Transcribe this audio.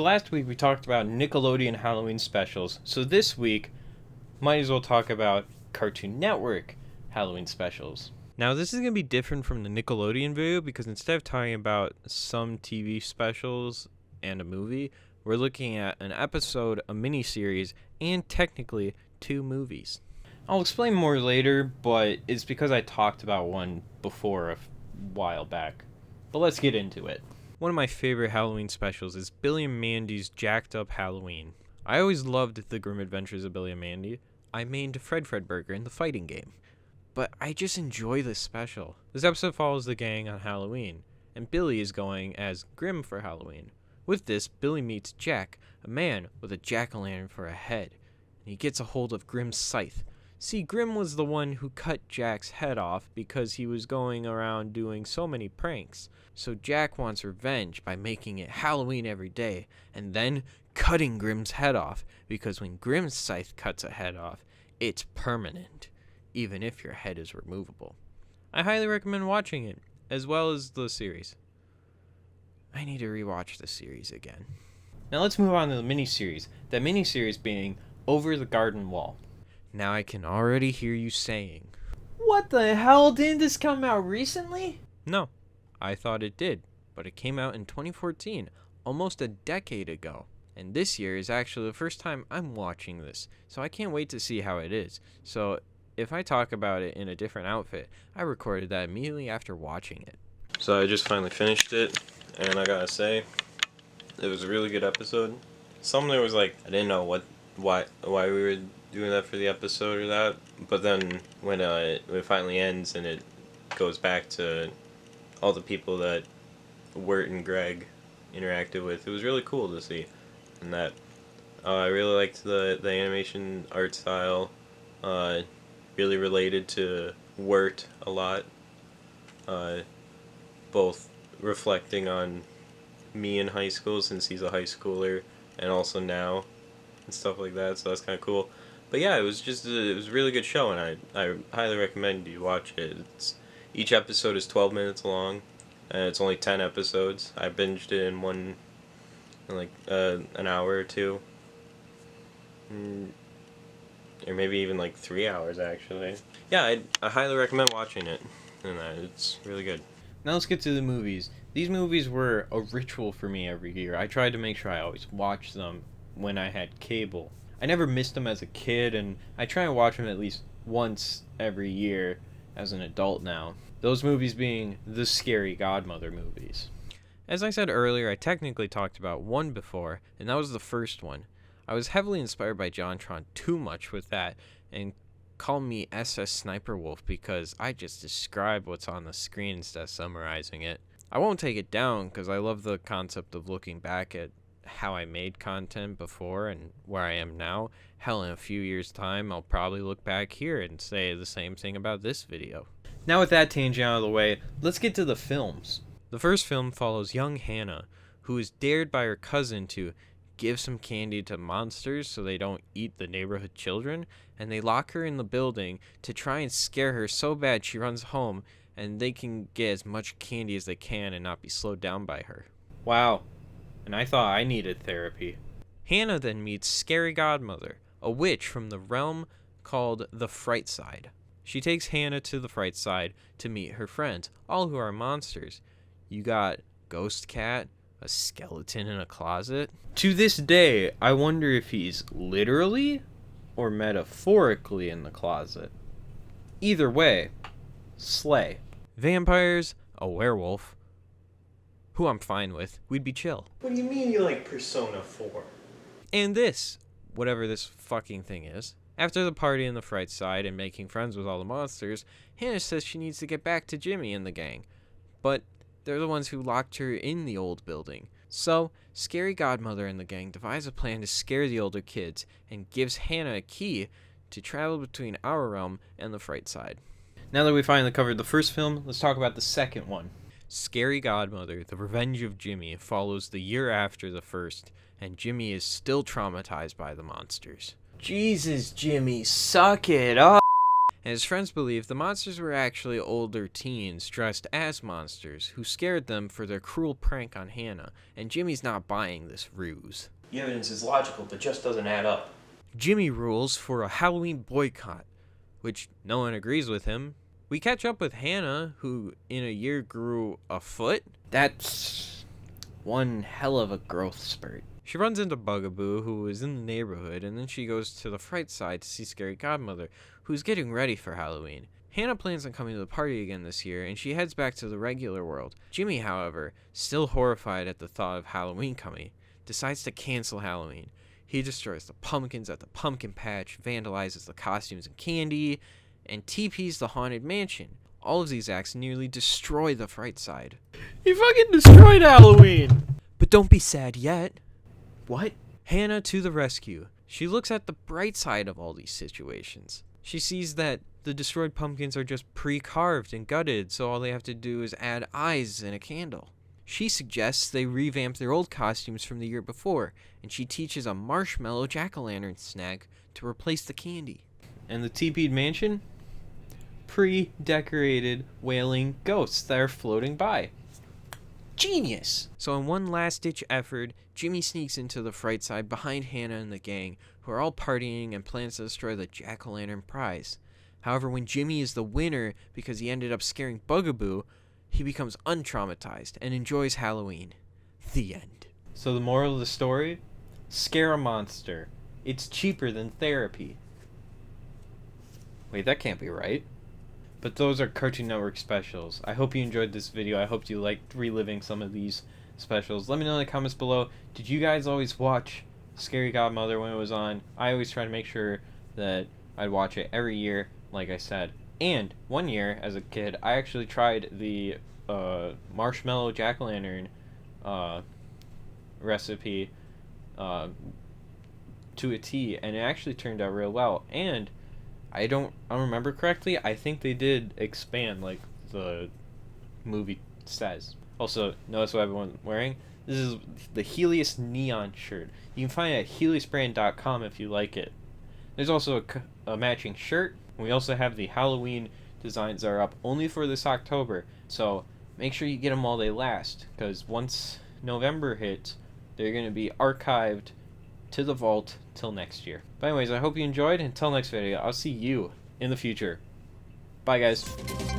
So last week we talked about Nickelodeon Halloween specials. So this week, might as well talk about Cartoon Network Halloween specials. Now this is going to be different from the Nickelodeon video because instead of talking about some TV specials and a movie, we're looking at an episode, a miniseries, and technically 2 movies. I'll explain more later, but it's because I talked about one before a while back. But let's get into it. One of my favorite Halloween specials is Billy and Mandy's Jacked Up Halloween. I always loved the grim adventures of Billy and Mandy. I mained Fred Fredburger in the fighting game. But I just enjoy this special. This episode follows the gang on Halloween, and Billy is going as Grim for Halloween. With this, Billy meets Jack, a man with a jack-o'-lantern for a head, and he gets a hold of Grim's scythe. See, Grim was the one who cut Jack's head off because he was going around doing so many pranks. So Jack wants revenge by making it Halloween every day, and then cutting Grim's head off, because when Grim's scythe cuts a head off, it's permanent, even if your head is removable. I highly recommend watching it, as well as the series. I need to rewatch the series again. Now let's move on to the miniseries. That miniseries being Over the Garden Wall. Now I can already hear you saying, "What the hell? Didn't this come out recently?" No, I thought it did, but it came out in 2014, almost a decade ago. And this year is actually the first time I'm watching this, so I can't wait to see how it is. So if I talk about it in a different outfit, I recorded that immediately after watching it. So I just finally finished it, and I gotta say, it was a really good episode. Some there was like, I didn't know why we were doing that for the episode or that, but then when it finally ends and it goes back to all the people that Wirt and Greg interacted with, it was really cool to see. And that I really liked the animation art style. Really related to Wirt a lot, both reflecting on me in high school since he's a high schooler, and also now and stuff like that, so that's kind of cool. But yeah, it was a really good show, and I highly recommend you watch it. Each episode is 12 minutes long, and it's only 10 episodes. I binged it in an hour or two. Or maybe even like 3 hours, actually. Yeah, I highly recommend watching it, and it's really good. Now let's get to the movies. These movies were a ritual for me every year. I tried to make sure I always watched them when I had cable. I never missed them as a kid, and I try and watch them at least once every year as an adult now. Those movies being the Scary Godmother movies. As I said earlier, I technically talked about one before, and that was the first one. I was heavily inspired by JonTron too much with that, and call me SS Sniper Wolf because I just describe what's on the screen instead of summarizing it. I won't take it down because I love the concept of looking back at how I made content before and where I am now. Hell, in a few years' time, I'll probably look back here and say the same thing about this video. Now with that tangent out of the way, let's get to the films. The first film follows young Hannah, who is dared by her cousin to give some candy to monsters so they don't eat the neighborhood children, and they lock her in the building to try and scare her so bad she runs home and they can get as much candy as they can and not be slowed down by her. Wow, and I thought I needed therapy. Hannah then meets Scary Godmother, a witch from the realm called the Fright Side. She takes Hannah to the Fright Side to meet her friends, all who are monsters. You got Ghost Cat, a skeleton in a closet. To this day, I wonder if he's literally or metaphorically in the closet. Either way, slay. Vampires, a werewolf, who I'm fine with, we'd be chill. What do you mean you like Persona 4? And this, whatever this fucking thing is. After the party in the Fright Side and making friends with all the monsters, Hannah says she needs to get back to Jimmy and the gang. But they're the ones who locked her in the old building. So, Scary Godmother and the gang devise a plan to scare the older kids and gives Hannah a key to travel between our realm and the Fright Side. Now that we finally covered the first film, let's talk about the second one. Scary Godmother, The Revenge of Jimmy, follows the year after the first, and Jimmy is still traumatized by the monsters. Jesus, Jimmy, suck it up. and his friends believe the monsters were actually older teens dressed as monsters who scared them for their cruel prank on Hannah, and Jimmy's not buying this ruse. The evidence is logical, but just doesn't add up. Jimmy rules for a Halloween boycott, which no one agrees with him. We catch up with Hannah, who in a year grew a foot. That's one hell of a growth spurt. She runs into Bugaboo, who is in the neighborhood, and then she goes to the Fright Side to see Scary Godmother, who's getting ready for Halloween. Hannah plans on coming to the party again this year, and she heads back to the regular world. Jimmy, however, still horrified at the thought of Halloween coming, decides to cancel Halloween. He destroys the pumpkins at the pumpkin patch, vandalizes the costumes and candy, and TPs the haunted mansion. All of these acts nearly destroy the Fright Side. He fucking destroyed Halloween! But don't be sad yet. What? Hannah to the rescue. She looks at the bright side of all these situations. She sees that the destroyed pumpkins are just pre-carved and gutted, so all they have to do is add eyes and a candle. She suggests they revamp their old costumes from the year before, and she teaches a marshmallow jack-o'-lantern snack to replace the candy. And the TP'd mansion? Pre-decorated wailing ghosts that are floating by. Genius! So in one last-ditch effort, Jimmy sneaks into the Fright Side behind Hannah and the gang, who are all partying and plans to destroy the jack-o'-lantern prize. However, when Jimmy is the winner because he ended up scaring Bugaboo, he becomes untraumatized and enjoys Halloween. The end. So the moral of the story? Scare a monster. It's cheaper than therapy. Wait, that can't be right. But those are Cartoon Network specials. I hope you enjoyed this video. I hope you liked reliving some of these specials. Let me know in the comments below. Did you guys always watch Scary Godmother when it was on? I always try to make sure that I'd watch it every year, like I said. And one year, as a kid, I actually tried the marshmallow jack-o'-lantern recipe to a T, and it actually turned out real well. And I don't remember correctly, I think they did expand like the movie says. Also, notice what everyone's wearing? This is the Helios neon shirt. You can find it at heliosbrand.com if you like it. There's also a matching shirt. We also have the Halloween designs that are up only for this October. So make sure you get them while they last, because once November hits, they're going to be archived to the vault till next year. But anyways, I hope you enjoyed. Until next video, I'll see you in the future. Bye, guys.